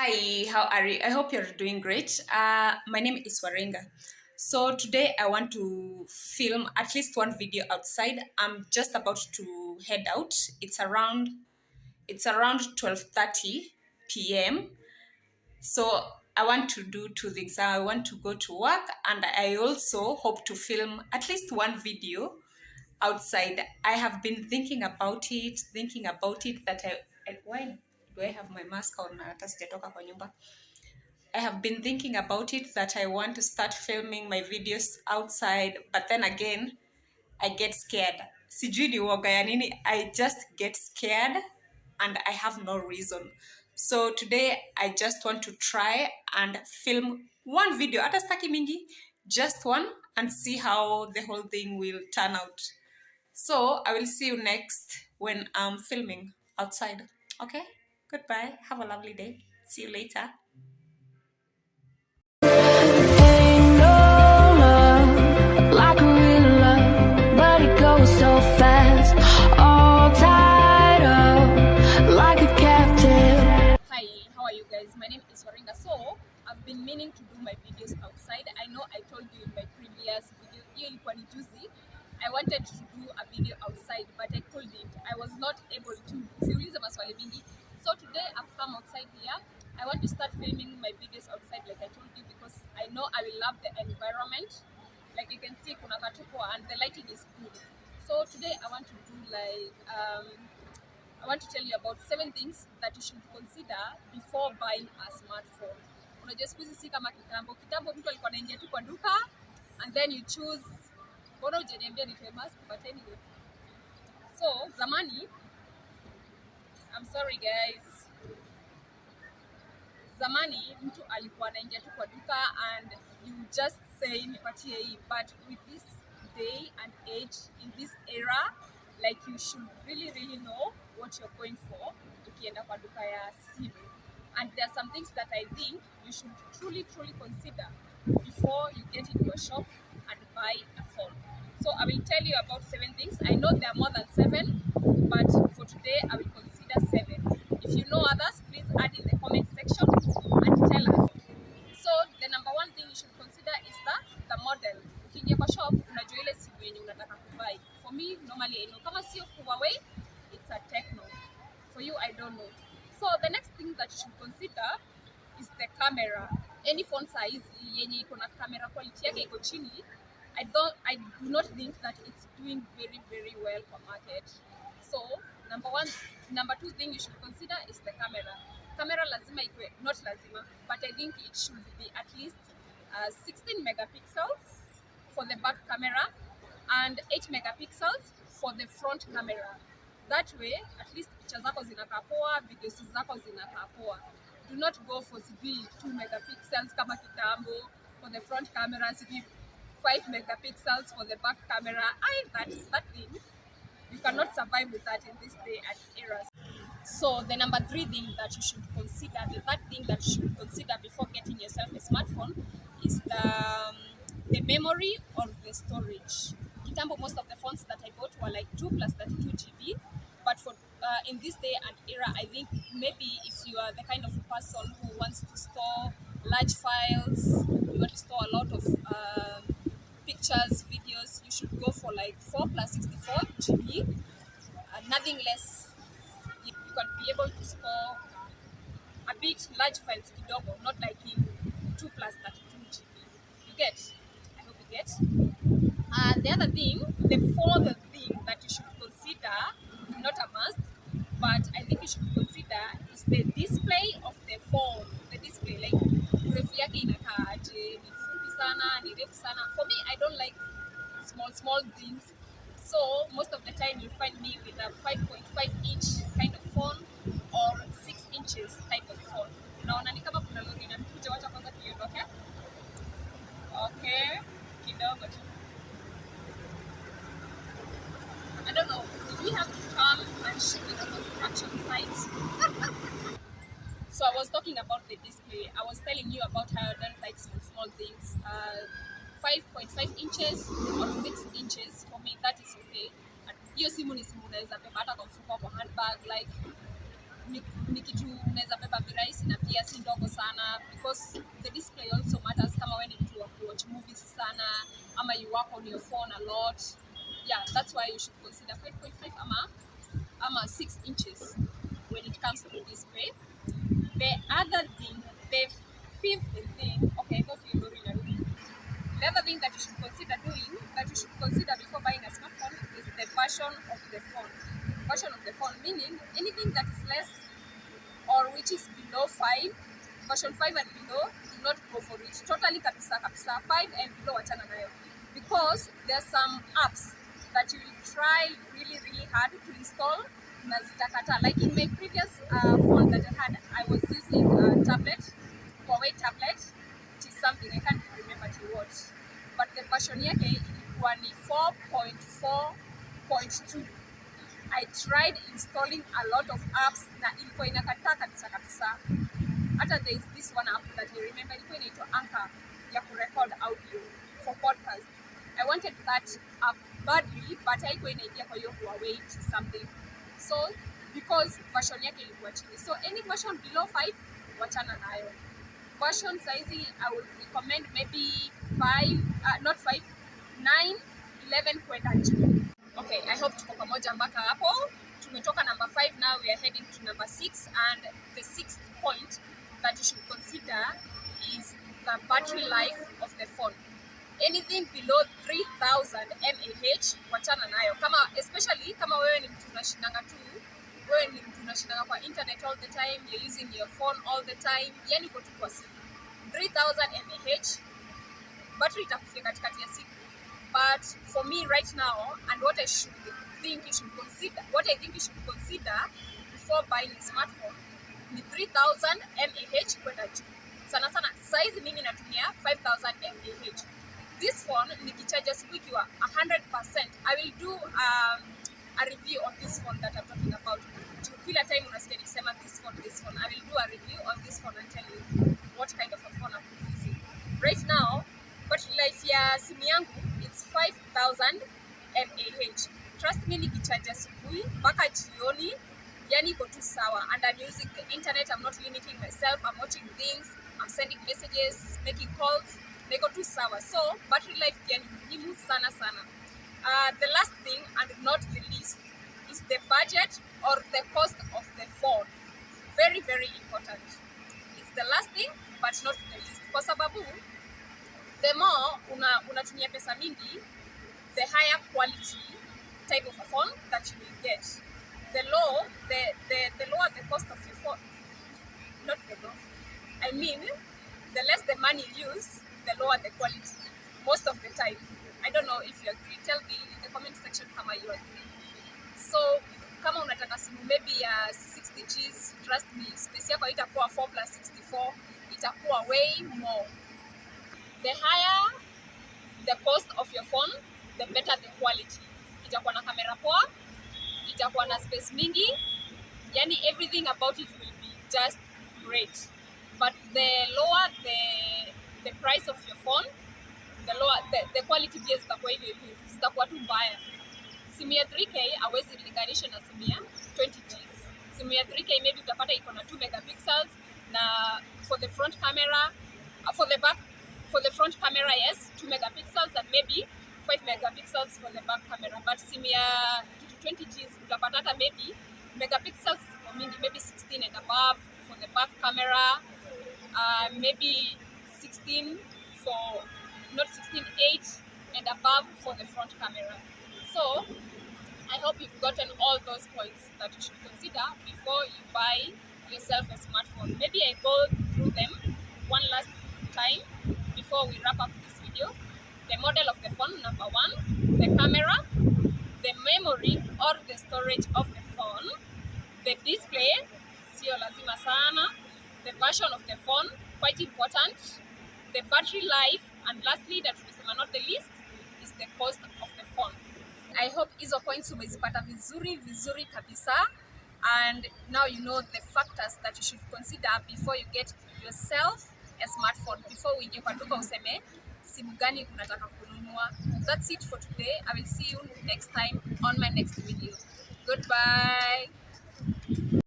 Hi, how are you? I hope you're doing great. My name is Waringa. So today I want to film at least one video outside. I'm just about to head out. It's around 12:30 p.m. So I want to do two things. I want to go to work and I also hope to film at least one video outside. I have been thinking about it that why do I have my mask on na hata sijatoka kwa nyumba? I have been thinking about it that I want to start filming my videos outside, but then again, I get scared. Sijui ni uoga ya nini, I just get scared and I have no reason. So today I just want to try and film one video, hata staki mingi, just one, and see how the whole thing will turn out. So I will see you next when I'm filming outside. Okay? Goodbye. Have a lovely day. See you later. Ain't no love like a real love, but it goes so fast. All tied up like a captive. Hi, how are you guys? My name is Waringa. So, I've been meaning to do my videos outside. I know I told you in my previous video, hiyo ilikuwa ni juzi. I wanted to do a video outside, but I couldn't. I was not able to. Siulize maswali mingi. So today I've come outside here. I want to start filming my videos outside like I told you because I know I will love the environment. Like you can see, kuna katupo and the lighting is good. So today I want to do I want to tell you about 7 things that you should consider before buying a smartphone. Unajua siku hizi si kama kitambo. Kitambo mtu alikuwa anaingia tu kwa duka and then you choose. Mbona hujaniambia nitoe mask, but anyway. So, zamani, I'm sorry guys. Zamani mtu alikuwa anaingia tu kwa duka and you just say nipatie hii, but with this day and age, in this era, like you should really know what you're going for ukienda kwa duka ya simu. And there are some things that I think you should truly consider before you get into a shop and buy a phone. So I will tell you about 7 things. I know there are more than 7, but for today I will consider 7. If you know others, please add in the comment section and tell us. So the number 1 thing you should consider is the model. Ukiingia kwa shop unajua ile simu yenye unataka kubuy. For me, normally I know. Kama sio Huawei, it's a Tecno. For you, I don't know. So the next thing that you should consider is the camera. Any phone size yenye iko na camera quality yake iko chini, I do not think that it's doing very well for market. So number 2 thing you should consider is the camera. Camera lazima ikwe, not lazima, but I think it should be at least 16 megapixels for the back camera and 8 megapixels for the front camera. That way, at least picha zako zinakaa poa, videos zako zinakaa poa. Do not go for 2 megapixels kama kitambo for the front camera, 5 megapixels for the back camera. That thing, you cannot survive with that in this day and era. So the number 3 thing that you should consider, the third thing that you should consider before getting yourself a smartphone is the memory or the storage. Kitambo, most of the phones that I bought were like 2 plus 32 GB, but for in this day and era, I think maybe if you are the kind of person who wants to store large files, you want to store a lot of pictures, videos, you should go for like 4 plus 64 GB, nothing less. You can be able to store a bit large files kidogo, not like in 2 plus 32 GB. You get? I hope you get. The other thing, the 4th thing that you should consider, not a must, but I think you should consider is the display of the phone. The display, like urefu yake inakaa aje, ni fupi sana, ni refu sana. For me, I don't like small things. So most of the time you find me with a 5.5 inch kind of phone or 6 inches type of phone. Unaona ni kama kuna lori inakuja, wacha kwanza tuiondoke. Okay, kidogo tu. I don't know, did we have to come and shoot at a construction site? So I was talking about the display. I was telling you about how I don't like small things. 5.5 inches or 6 inches, for me that is okay. Hiyo simu ni simu naweza beba hata kwa mfuko, kwa handbag, like ni kitu unaweza beba virahisi na pia si ndogo sana, because the display also matters. Kama wewe ni mtu wa watch movies sana ama you work on your phone a lot, yeah, that's why you should consider 5.5 ama 6 inches when it comes to display. The other thing, the fifth thing, okay, go to your the other thing that you should consider doing, that you should consider before buying a smartphone, is the version of the phone. Version of the phone meaning anything that is less or which is below 5, version 5 and below, do not go for it. Totally kabisa. 5 and below wachana nayo. Because there are some apps that you will try really hard to install na zitakata. Like in my previous phone that I had, I was using a tablet, Huawei tablet. It is something I can't remember to watch. But the version yake ilikuwa ni 4.4.2. I tried installing a lot of apps na ilikuwa inakataa kabisa. Hata there is this one app that I remember, ilikuwa inaitwa Anchor ya kurecord audio for podcast. I wanted that app badly, but haikuwa inaingia kwa hiyo Huawei something. So because version yake ilikuwa chini. So any version below 5 wachana nayo. Version size I would recommend maybe 5, not 5, 9, 11 kwenda juu. Okay, I hope tuko pamoja mpaka hapo. Tumetoka number 5, now we are heading to number 6, and the 6th point that you should consider is the battery life of the phone. Anything below 3000 mAh wachana nayo. Especially kama wewe ni mtu unashindanga kwa internet all the time, you're using your phone all the time, yani uko tu kwa simu. 3000 mAh battery itakufika katikati ya siku. But for me right now, and what I think you should consider before buying a smartphone, ni 3000 mAh kwenda juu. Sana size mimi natumia 5000 mAh. This phone nikicharge siku ikiwa 100%. I will do a review on this phone that I'm talking about. Kila time unasikia nikisema this phone, I will do a review on this phone and tell you what kind of a phone I'm using. Right now, battery life ya simu yangu, it's 5000 mAh. Trust me, nikicharge asubuhi mpaka jioni, yani iko tu sawa. And I'm using the internet, I'm not limiting myself, I'm watching things, I'm sending messages, making calls, niko tu sawa. So battery life pia ni muhimu sana. The last thing, and not the least, is the budget or the cost of the phone. Very important. It's the last thing but not the least. Kwa sababu the more unatumia pesa mingi, the higher quality type of a phone that you will get. The lower the cost of your phone. Not the low. I mean, the less the money you use, the lower the quality. Most of the time. I don't know if you agree. Tell me in the comment section kama you agree. So, kama unataka simu maybe ya 60 Gs, trust me, space yako itakuwa 4+64, itakuwa way more. The higher the cost of your phone, the better the quality. Itakuwa na kamera poa, itakuwa na space mingi, yani everything about it will be just great. But the lower the price of your phone, the lower the quality pia zitakuwa hivyo, zitakuwa tu mbaya. Simu ya 3K hawezi linganisha na simu ya 20 Gs. Simu ya 3K maybe utapata iko na 2 megapixels na for the front camera, for the front camera, yes, 2 megapixels and maybe 5 megapixels for the back camera. But simu ya 20 Gs utapata hata maybe megapixels or maybe 16 and above for the back camera, maybe 16 for, not 16, 8 and above for the front camera. So I hope you've gotten all those points that you should consider before you buy yourself a smartphone. Maybe I go through them one last time before we wrap up this video. The model of the phone, number 1, the camera, the memory or the storage of the phone, the display, sio lazima sana, the version of the phone, quite important, the battery life, and lastly, that is not the least, is the cost of the phone. I hope hizo points umezipata vizuri kabisa, and now you know the factors that you should consider before you get yourself a smartphone, before uingie kwa duka useme simu gani unataka kununua. That's it for today. I will see you next time on my next video. Goodbye.